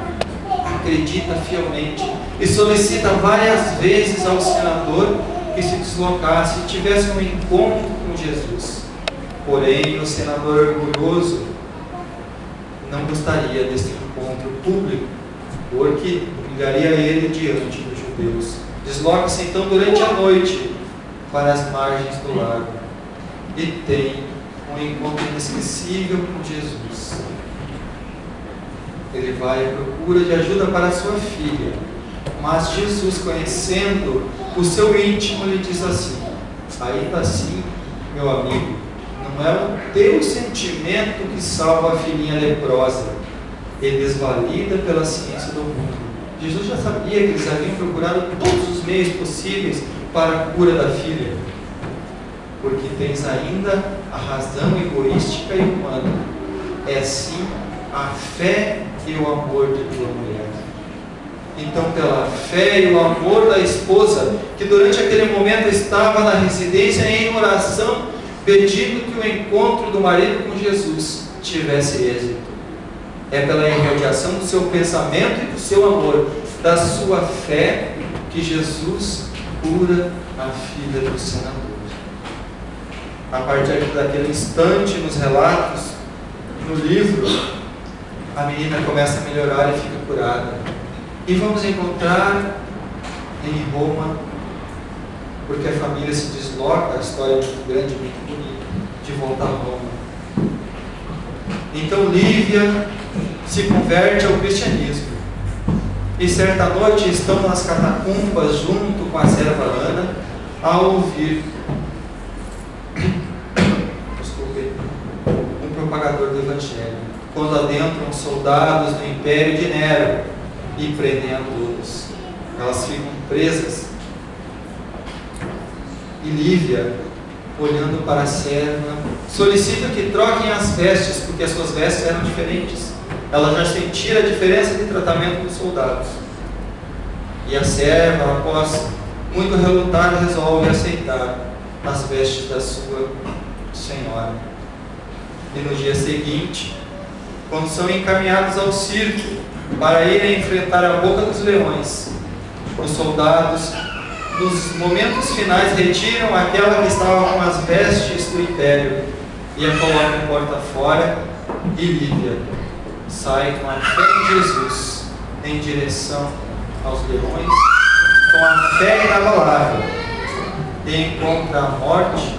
acredita fielmente e solicita várias vezes ao senador que se deslocasse e tivesse um encontro com Jesus. Porém, o senador orgulhoso não gostaria desse encontro público, porque humilharia ele diante dos judeus. Desloca-se então durante a noite para as margens do lago e tem um encontro inesquecível com Jesus. Ele vai à procura de ajuda para sua filha, mas Jesus, conhecendo o seu íntimo, lhe diz assim: ainda assim, meu amigo, não é o teu sentimento que salva a filhinha leprosa e desvalida pela ciência do mundo. Jesus já sabia que eles haviam procurado todos os meios possíveis para a cura da filha, porque tens ainda a razão egoística e humana. É sim a fé e o amor de tua mulher. Então, pela fé e o amor da esposa, que durante aquele momento estava na residência em oração, pedindo que o encontro do marido com Jesus tivesse êxito. É pela irradiação do seu pensamento e do seu amor, da sua fé, que Jesus cura a filha do senador. A partir daquele instante, nos relatos, no livro, a menina começa a melhorar e fica curada. E vamos encontrar em Roma, porque a família se desloca, a história é muito grande, muito bonita, de volta a Roma. Então Lívia se converte ao cristianismo. E certa noite estão nas catacumbas junto com a serva Ana a ouvir um propagador do Evangelho, quando adentram soldados do Império de Nero e prendem a todos. Elas ficam presas. E Lívia, olhando para a serva, solicita que troquem as vestes, porque as suas vestes eram diferentes. Ela já sentia a diferença de tratamento dos soldados. E a serva, após muito relutar, resolve aceitar as vestes da sua senhora. E no dia seguinte, quando são encaminhados ao circo para irem enfrentar a boca dos leões, os soldados, nos momentos finais, retiram aquela que estava com as vestes do império e a colocam porta fora, e Lívia sai com a fé em Jesus em direção aos leões, com a fé inabalável, e encontra a morte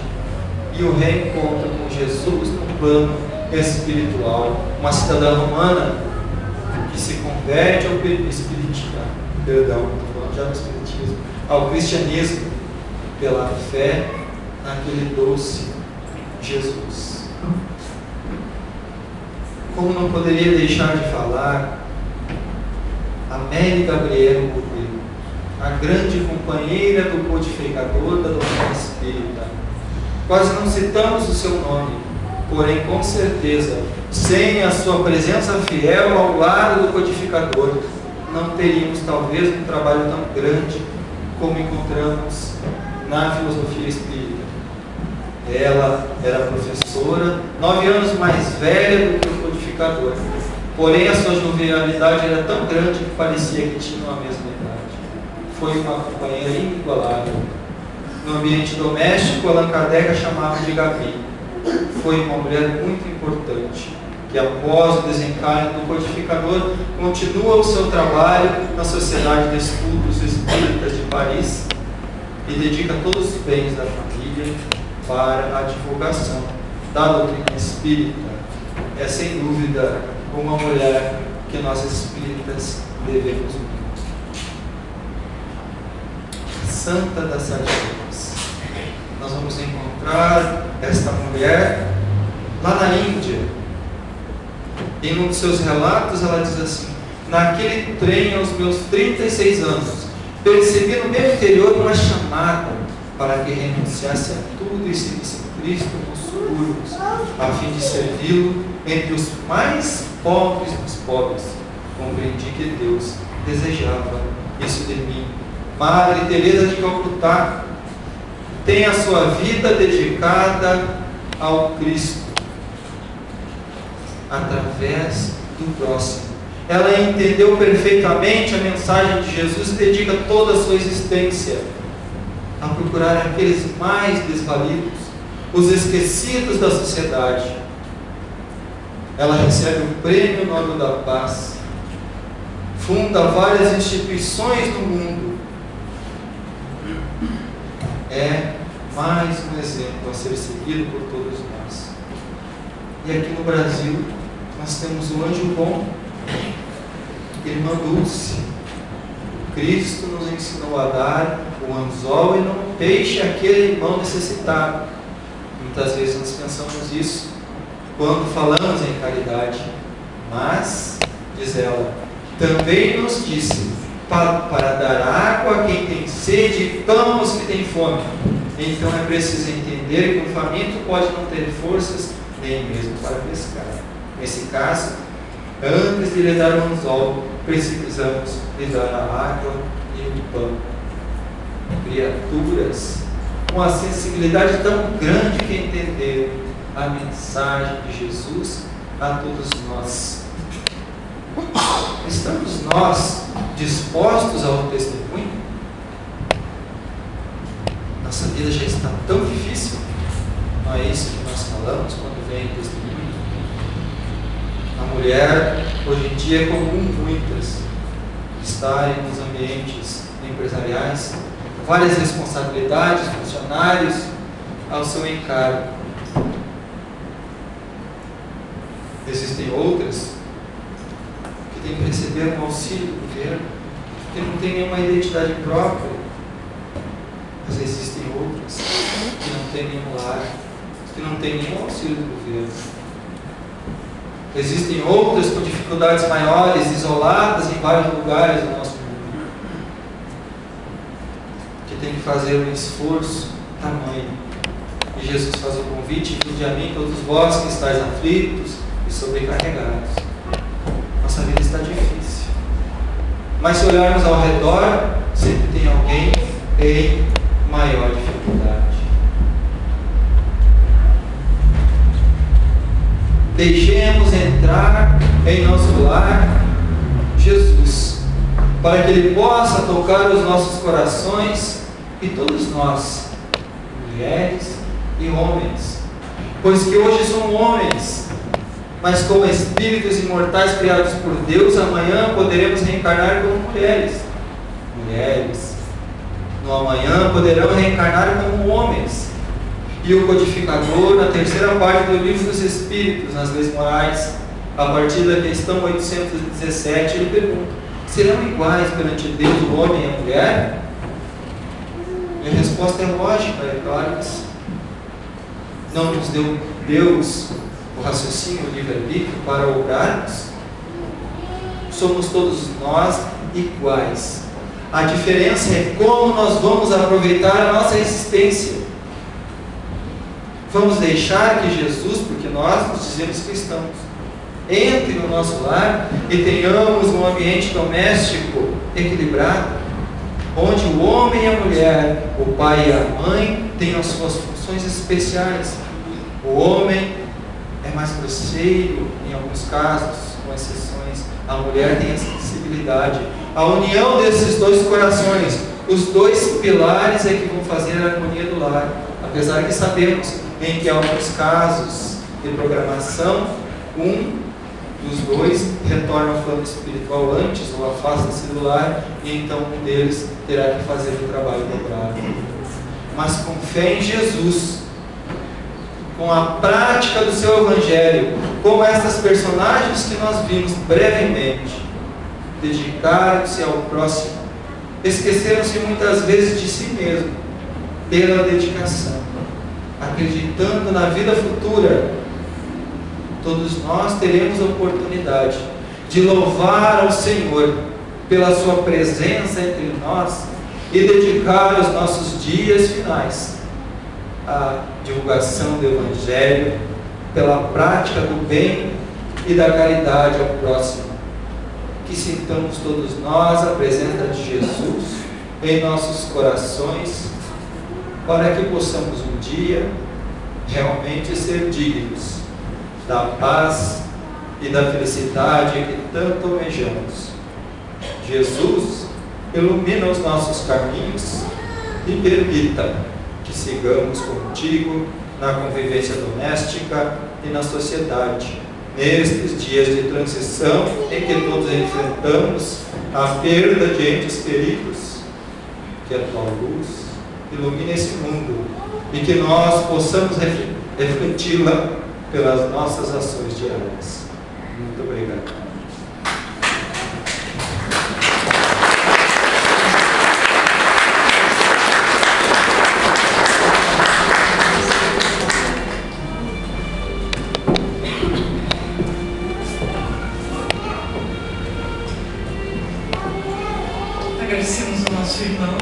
e o reencontro com Jesus no plano espiritual. Uma cidadã romana que se converte ao ao cristianismo pela fé naquele doce Jesus. Como não poderia deixar de falar Amélie Gabriel Gourmet, a grande companheira do codificador da doutrina espírita. Quase não citamos o seu nome, porém com certeza, sem a sua presença fiel ao lado do codificador, não teríamos talvez um trabalho tão grande como encontramos na filosofia espírita. Ela era professora, 9 anos mais velha do que o codificador, porém a sua jovialidade era tão grande que parecia que tinham a mesma idade. Foi uma companheira inigualável. No ambiente doméstico, Allan Kardec a chamava de Gabi. Foi uma mulher muito importante, que após o desencarne do codificador, continua o seu trabalho na Sociedade de Estudos Espíritas de Paris e dedica todos os bens da família para a divulgação da doutrina espírita. É sem dúvida uma mulher que nós espíritas devemos muito. Santa das Sardinhas. Nós vamos encontrar esta mulher lá na Índia. Em um dos seus relatos ela diz assim: naquele trem aos meus 36 anos, percebi no meu interior uma chamada para que renunciasse a tudo e seguisse Cristo nos subúrbios, a fim de servi-lo entre os mais pobres dos pobres. Compreendi que Deus desejava isso de mim. Madre Teresa de Calcutá tem a sua vida dedicada ao Cristo através do próximo. Ela entendeu perfeitamente a mensagem de Jesus e dedica toda a sua existência a procurar aqueles mais desvalidos, os esquecidos da sociedade. Ela recebe o Prêmio Nobel da Paz, funda várias instituições no mundo. É mais um exemplo a ser seguido por todos nós. E aqui no Brasil nós temos o anjo bom, irmã Dulce. Cristo nos ensinou a dar o anzol e não o peixe àquele irmão necessitado. Muitas vezes nós pensamos isso quando falamos em caridade, mas, diz ela, também nos disse para dar água a quem tem sede e pão aos que têm fome. Então é preciso entender que o faminto pode não ter forças nem mesmo para pescar. Nesse caso, antes de lhe dar o anzol, precisamos lhe dar a água e o pão. Criaturas com a sensibilidade tão grande que entenderam a mensagem de Jesus a todos nós. Estamos nós dispostos ao testemunho? Nossa vida já está tão difícil. Não é isso que nós falamos quando vem o testemunho? A mulher, hoje em dia, é comum muitas estarem nos ambientes empresariais, várias responsabilidades, funcionários ao seu encargo. Existem outras que têm que receber um auxílio do governo, que não têm nenhuma identidade própria. Mas existem outras que não têm nenhum lar, que não têm nenhum auxílio do governo. Existem outras com dificuldades maiores, isoladas em vários lugares do nosso mundo, que tem que fazer um esforço tamanho. E Jesus faz o convite: vinde a mim todos vós que estáis aflitos e sobrecarregados. Nossa vida está difícil, mas se olharmos ao redor, sempre tem alguém em maior dificuldade. Deixemos entrar em nosso lar Jesus, para que Ele possa tocar os nossos corações e todos nós, mulheres e homens, pois que hoje somos homens, mas como espíritos imortais criados por Deus, amanhã poderemos reencarnar como mulheres. Mulheres, no amanhã, poderão reencarnar como homens. E o codificador, na terceira parte do Livro dos Espíritos, nas Leis Morais, a partir da questão 817, ele pergunta: serão iguais perante Deus o homem e a mulher? E a resposta é lógica, é claro que sim. Não nos deu Deus o raciocínio, o livre-arbítrio para obrarmos? Somos todos nós iguais. A diferença é como nós vamos aproveitar a nossa existência. Vamos deixar que Jesus, porque nós nos dizemos cristãos, entre no nosso lar e tenhamos um ambiente doméstico equilibrado, onde o homem e a mulher, o pai e a mãe, têm as suas funções especiais. O homem é mais grosseiro, em alguns casos, com exceções. A mulher tem a sensibilidade. A união desses dois corações, os dois pilares é que vão fazer a harmonia do lar. Apesar que sabemos em que alguns casos de programação Um dos dois retorna ao plano espiritual antes ou afasta-se do lar, e então um deles terá que fazer o trabalho dobrado. Mas com fé em Jesus, com a prática do seu Evangelho, como estas personagens que nós vimos brevemente, dedicaram-se ao próximo, esqueceram-se muitas vezes de si mesmo, pela dedicação, acreditando na vida futura. Todos nós teremos a oportunidade de louvar ao Senhor pela sua presença entre nós e dedicar os nossos dias finais à divulgação do Evangelho, pela prática do bem e da caridade ao próximo. Que sintamos todos nós a presença de Jesus em nossos corações, para que possamos um dia realmente ser dignos da paz e da felicidade que tanto almejamos. Jesus, ilumina os nossos caminhos e permita que sigamos contigo na convivência doméstica e na sociedade, nestes dias de transição em que todos enfrentamos a perda de entes queridos. Que a tua luz ilumine esse mundo e que nós possamos refleti-la pelas nossas ações diárias. Muito obrigado. Agradecemos ao nosso irmão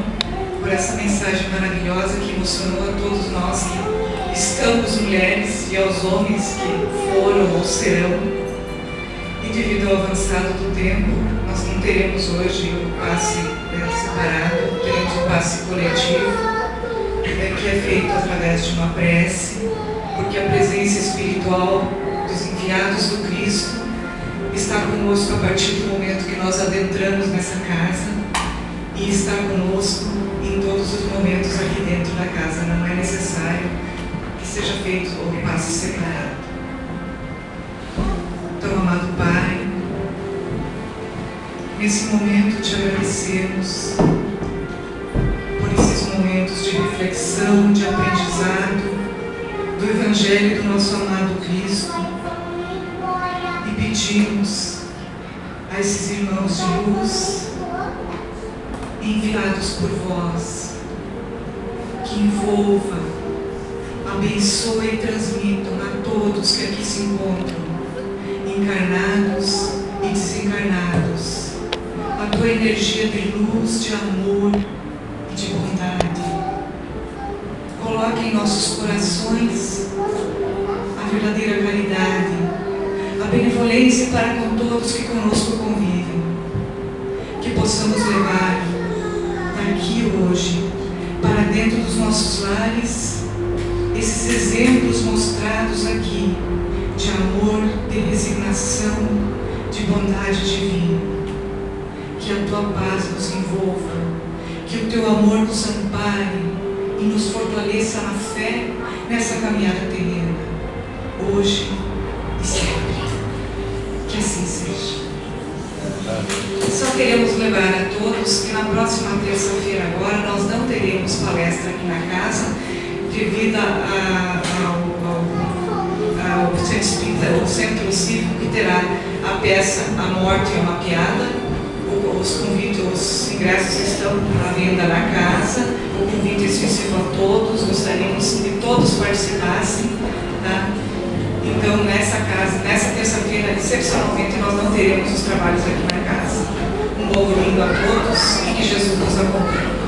por essa mensagem maravilhosa que emocionou a todos nós que estamos mulheres, e aos homens que foram ou serão. E devido ao avançado do tempo, nós não teremos hoje o passe separado, teremos o passe coletivo, que é feito através de uma prece, porque a presença espiritual dos enviados do Cristo está conosco a partir do momento que nós adentramos nessa casa, e está conosco em todos os momentos aqui dentro da casa. Não é necessário que seja feito o passe separado. Então, amado Pai, nesse momento te agradecemos por esses momentos de reflexão, de aprendizado do Evangelho do nosso amado Cristo, e pedimos a esses irmãos de luz enviados por vós, que envolva, abençoe e transmitam a todos que aqui se encontram, encarnados e desencarnados, a tua energia de luz, de amor e de bondade. Coloque em nossos corações a verdadeira caridade, a benevolência para com todos que conosco convivem, que possamos levar daqui hoje para dentro dos nossos lares esses exemplos mostrados aqui de amor, de resignação, de bondade divina. Que a tua paz nos envolva, que o teu amor nos ampare e nos fortaleça na fé nessa caminhada terrena, hoje e sempre. Que assim seja. Só queremos lembrar a todos que na próxima terça-feira agora nós não teremos palestra aqui na casa, devido ao Centro Espírita, o Centro Cívico, que terá a peça A Morte é uma Piada. Os ingressos estão à venda na casa. O convite é exclusivo a todos, gostaríamos que todos participassem, tá? Então, nessa casa, nessa terça-feira, excepcionalmente, nós não teremos os trabalhos aqui na casa. Um bom domingo a todos e que Jesus nos acompanhe.